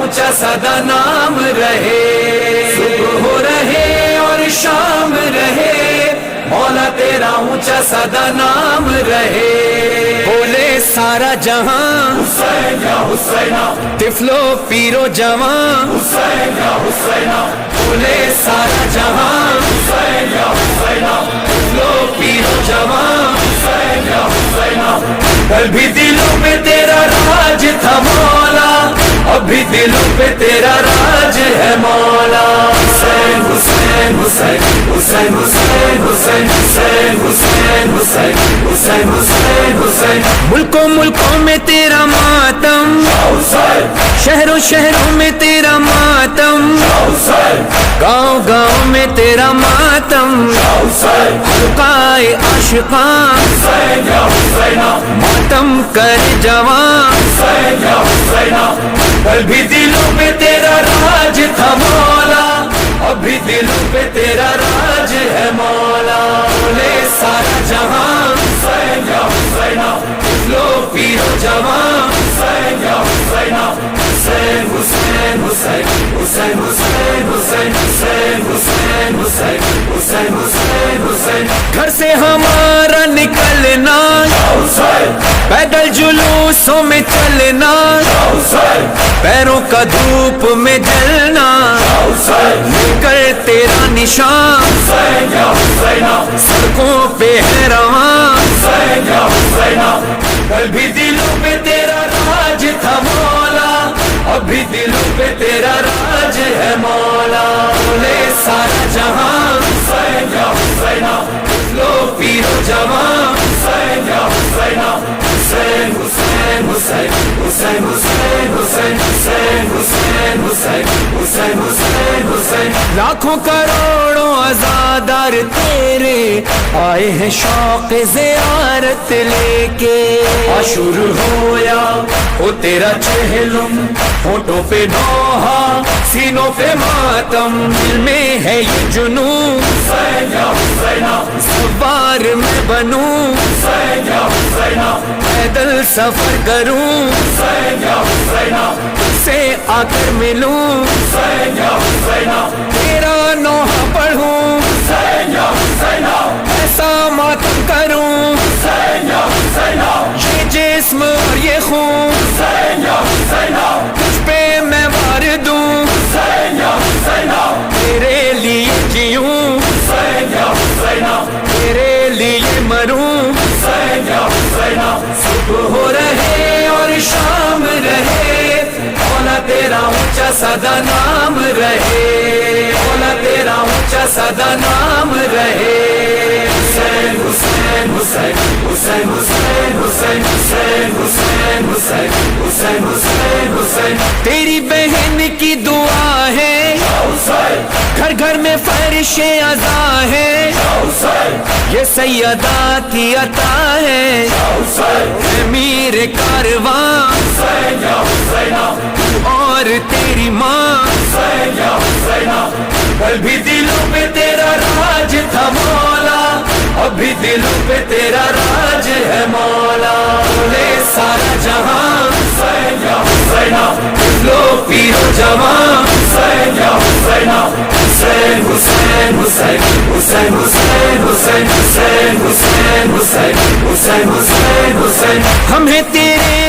اونچا سدا نام رہے، صبح ہو رہے اور شام رہے، مولا تیرا اونچا سدا نام رہے، بولے سارا جہاں حسین یا حسینہ، طفلو پیرو جوان حسین یا حسینہ، بولے سارا جہاں حسین یا حسینہ، طفلو پیرو جوان حسین یا حسینہ، کل بھی دلوں میں تیرا راج تھا مولا، اب بھی دلوں پہ تیرا راج ہے مولا، حسین حسین حسین حسین حسین حسین حسین حسین حسین حسین حسین حسین، ملکوں ملکوں میں تیرا ماتم، شہروں شہروں میں تیرا ماتم، گاؤں گاؤں میں تیرا ماتم، حلقائے عاشقاں ماتم کر جوان، کل بھی دلوں پہ تیرا راج تھا مولا، اب بھی دلوں پہ تیرا راج ہے مولا، بولے سارا جہاں حسین یا حسینہ، لو پیرو جوان حسین یا حسینہ، حسین حسین حسین حسین حسین حسین حسین حسین حسین حسین حسین حسین، گھر سے ہمارا نکلنا پیدل جلوسوں میں چلنا، پیروں کا دھوپ میں جلنا، کر تیرا نشان سڑکوں پہ ہے رواں، کل بھی دلوں پہ تیرا راج تھا مولا، اب بھی دلوں پہ تیرا راج ہے مولا، بولے سارا جہاں حسین یا حسینہ، لو پیرو جوان حسین یا حسینہ، حسین حسین حسین حسین حسین حسین حسین حسین حسین حسین حسین حسین، لاکھوں کروڑوں عزادار تیرے آئے ہیں شوق زیارت لے کے، عاشور ہویا وہ تیرا چہلم، ہونٹوں پہ نوحہ سینوں پہ ماتم، دل میں ہے یہ جنون حسین یا حسینہ، سوار میں بنوں حسین یا حسینہ، پیدل سفر کروں حسین یا حسینہ، تجھ سے آ کر ملوں حسین یا حسینہ، تیرا نوحہ پڑھوں حسین یا حسینہ، ایسا ماتم کروں حسین یا حسینہ، یہ جسم اور یہ خون حسین یا حسینہ، تجھ پہ میں وار دوں حسین یا حسینہ، تیرے لیے جیوں حسین یا حسینہ، تیرے لیے مروں حسین یا حسینہ، صبح ہو رہے اور شام رہے، مولا تیرا اونچا سدا نام رہے، مولا تیرا اونچا سدا نام رہے، حسین حسین حسین حسین حسین حسین حسین حسین حسین حسین حسین حسین، تیری بہن کی دعا ہے گھر گھر میں فرش عزا ہے، یہ سیدہ کی عطا ہے امیر کارواں اور تیری ماں، کل بھی دلوں پہ تیرا راج تھا مولا، اب بھی دلوں پہ تیرا راج ہے مولا، بولے سارا جہاں حسین یا حسینہ، لو پیرو جوان حسین یا حسینہ، حسین حسین حسین حسین حسین حسین حسین حسین حسین حسین حسین حسین، ہم ہیں تیرے